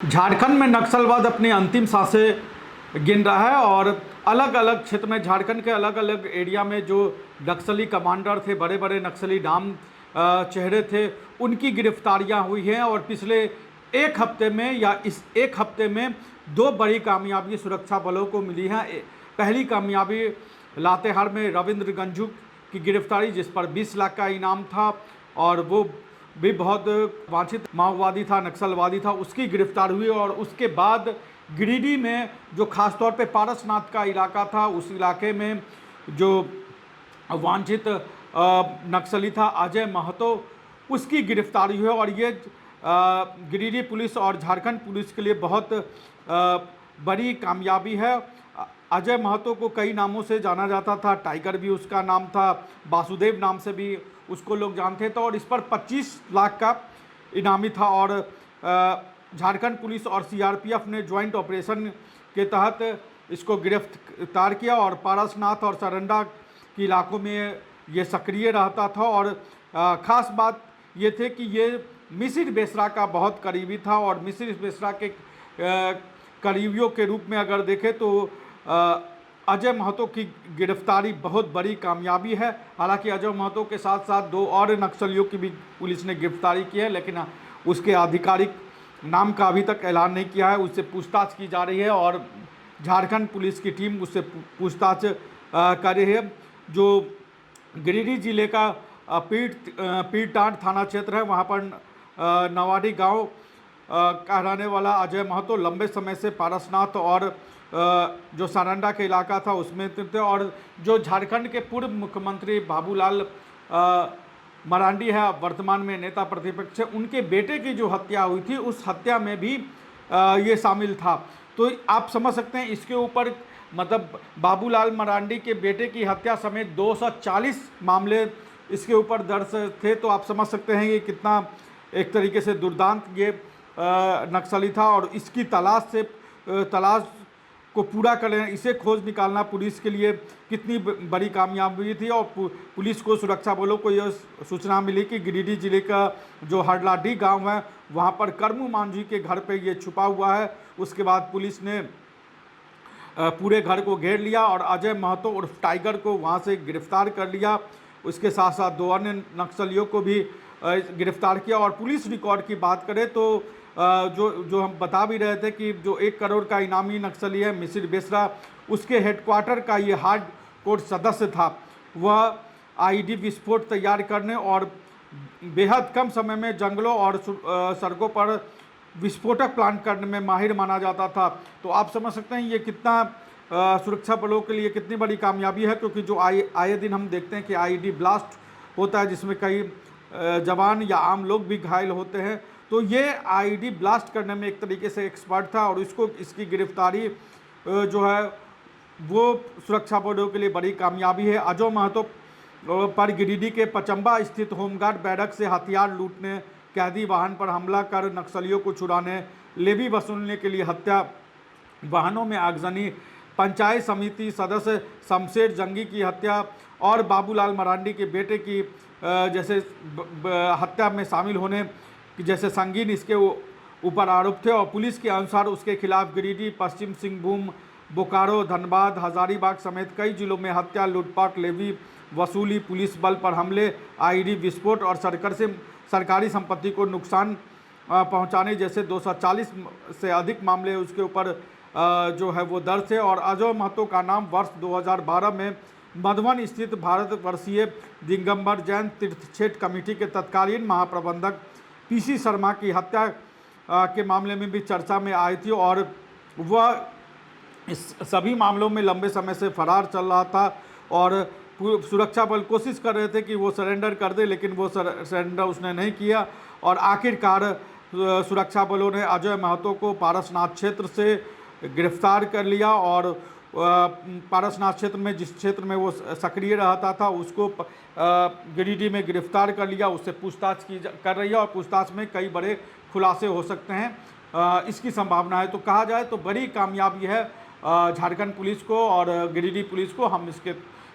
झारखंड में नक्सलवाद अपनी अंतिम सांसें गिन रहा है और अलग अलग क्षेत्र में झारखंड के अलग अलग एरिया में जो नक्सली कमांडर थे, बड़े बड़े नक्सली नाम चेहरे थे, उनकी गिरफ्तारियां हुई हैं। और पिछले एक हफ्ते में या इस एक हफ्ते में दो बड़ी कामयाबी सुरक्षा बलों को मिली है। पहली कामयाबी लातेहार में रविंद्र गंजू की गिरफ्तारी, जिस पर 20 लाख का इनाम था और वो भी बहुत वांछित माओवादी था, नक्सलवादी था, उसकी गिरफ्तार हुई। और उसके बाद गिरिडीह में जो खासतौर पे पारसनाथ का इलाका था, उस इलाके में जो वांछित नक्सली था अजय महतो, उसकी गिरफ्तारी हुई। और ये गिरिडीह पुलिस और झारखंड पुलिस के लिए बहुत बड़ी कामयाबी है। अजय महतो को कई नामों से जाना जाता था, टाइगर भी उसका नाम था, वासुदेव नाम से भी उसको लोग जानते थे। और इस पर 25 लाख का इनामी था। और झारखंड पुलिस और सीआरपीएफ ने ज्वाइंट ऑपरेशन के तहत इसको गिरफ्तार किया और पारसनाथ और सरंडा के इलाकों में ये सक्रिय रहता था। और ख़ास बात ये थे कि ये मिसिर बेसरा का बहुत करीबी था। और मिसिर बेसरा के करीबियों के रूप में अगर देखें तो अजय महतो की गिरफ्तारी बहुत बड़ी कामयाबी है। हालांकि अजय महतो के साथ साथ दो और नक्सलियों की भी पुलिस ने गिरफ्तारी की है, लेकिन उसके आधिकारिक नाम का अभी तक ऐलान नहीं किया है। उससे पूछताछ की जा रही है और झारखंड पुलिस की टीम उससे पूछताछ कर रही है। जो गिरिडीह जिले का पीरटांड थाना क्षेत्र है, वहाँ पर नवाडी गांव का रहने वाला अजय महतो लंबे समय से पारसनाथ और जो सारंडा के इलाका था उसमें थे। और जो झारखंड के पूर्व मुख्यमंत्री बाबूलाल मरांडी है, वर्तमान में नेता प्रतिपक्ष है, उनके बेटे की जो हत्या हुई थी उस हत्या में भी ये शामिल था। तो आप समझ सकते हैं इसके ऊपर, मतलब बाबूलाल मरांडी के बेटे की हत्या समेत 240 मामले इसके ऊपर दर्ज थे। तो आप समझ सकते हैं ये कितना एक तरीके से दुर्दांत ये नक्सली था। और इसकी तलाश को पूरा करें, इसे खोज निकालना पुलिस के लिए कितनी बड़ी कामयाबी थी। और पुलिस को, सुरक्षा बलों को यह सूचना मिली कि गिरिडीह जिले का जो हरलाडी गांव है, वहां पर करमू मांझी के घर पे ये छुपा हुआ है। उसके बाद पुलिस ने पूरे घर को घेर लिया और अजय महतो उर्फ टाइगर को वहां से गिरफ्तार कर लिया। उसके साथ साथ दो अन्य नक्सलियों को भी गिरफ्तार किया। और पुलिस रिकॉर्ड की बात करें तो जो हम बता भी रहे थे कि जो 1 करोड़ का इनामी नक्सली है मिसिर बेसरा, उसके हेडक्वार्टर का ये हार्ड कोर सदस्य था। वह आईडी विस्फोट तैयार करने और बेहद कम समय में जंगलों और सड़कों पर विस्फोटक प्लांट करने में माहिर माना जाता था। तो आप समझ सकते हैं ये कितना सुरक्षा बलों के लिए कितनी बड़ी कामयाबी है, क्योंकि जो आए दिन हम देखते हैं कि आईडी ब्लास्ट होता है जिसमें कई जवान या आम लोग भी घायल होते हैं। तो ये आईडी ब्लास्ट करने में एक तरीके से एक्सपर्ट था और इसकी गिरफ्तारी जो है वो सुरक्षा बलों के लिए बड़ी कामयाबी है। अजय महतो पर गिरिडीह के पचम्बा स्थित होमगार्ड बैरक से हथियार लूटने, कैदी वाहन पर हमला कर नक्सलियों को छुड़ाने, लेवी वसूलने के लिए हत्या, वाहनों में आगजनी, पंचायत समिति सदस्य शमशेर जंगी की हत्या और बाबूलाल मरांडी के बेटे की जैसे हत्या में शामिल होने जैसे संगीन इसके ऊपर आरोप थे। और पुलिस के अनुसार उसके खिलाफ गिरिडीह, पश्चिम सिंहभूम, बोकारो, धनबाद, हजारीबाग समेत कई जिलों में हत्या, लूटपाट, लेवी वसूली, पुलिस बल पर हमले, आईडी विस्फोट और सरकारी संपत्ति को नुकसान पहुंचाने जैसे 240 से अधिक मामले उसके ऊपर जो है वो दर्ज है। और अजय महतो का नाम वर्ष 2012 में मधुबन स्थित भारतवर्षीय दिगंबर जैन तीर्थ क्षेत्र कमेटी के तत्कालीन महाप्रबंधक पीसी शर्मा की हत्या के मामले में भी चर्चा में आई थी। और वह इस सभी मामलों में लंबे समय से फरार चल रहा था और सुरक्षा बल कोशिश कर रहे थे कि वो सरेंडर कर दे, लेकिन वो सरेंडर उसने नहीं किया। और आखिरकार सुरक्षा बलों ने अजय महतो को पारसनाथ क्षेत्र से गिरफ्तार कर लिया। और पारसनाथ क्षेत्र में, जिस क्षेत्र में वो सक्रिय रहता था, उसको गिरिडीह में गिरफ्तार कर लिया। उससे पूछताछ कर रही है और पूछताछ में कई बड़े खुलासे हो सकते हैं, इसकी संभावना है। तो कहा जाए तो बड़ी कामयाबी है झारखंड पुलिस को और गिरिडीह पुलिस को। हम इसके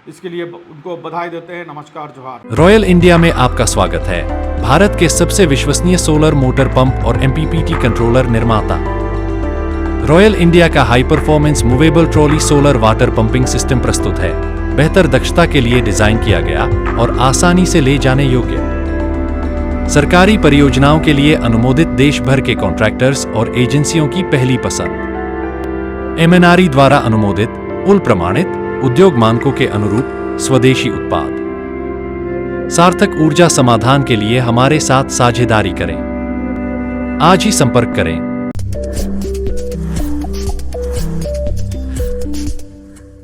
इसके लिए उनको बधाई देते हैं। नमस्कार, जोहार। रॉयल इंडिया में आपका स्वागत है। भारत के सबसे विश्वसनीय सोलर मोटर पंप और MPPT कंट्रोलर निर्माता रॉयल इंडिया का high performance movable trolley solar water pumping system प्रस्तुत है। बेहतर दक्षता के लिए डिजाइन किया गया और आसानी से ले जाने योग्य। सरकारी परियोजनाओं के लिए अनुमोदित देश भर के कॉन्ट्रैक्टर्स और एजेंसियों की पहली पसंद। MNRE द्वारा अनुमोदित, उल प्रमाणित, उद्योग मानकों के अनुरूप स्वदेशी उत्पाद। सार्थक ऊर्जा समाधान के लिए हमारे साथ साझेदारी करें। आज ही संपर्क करें।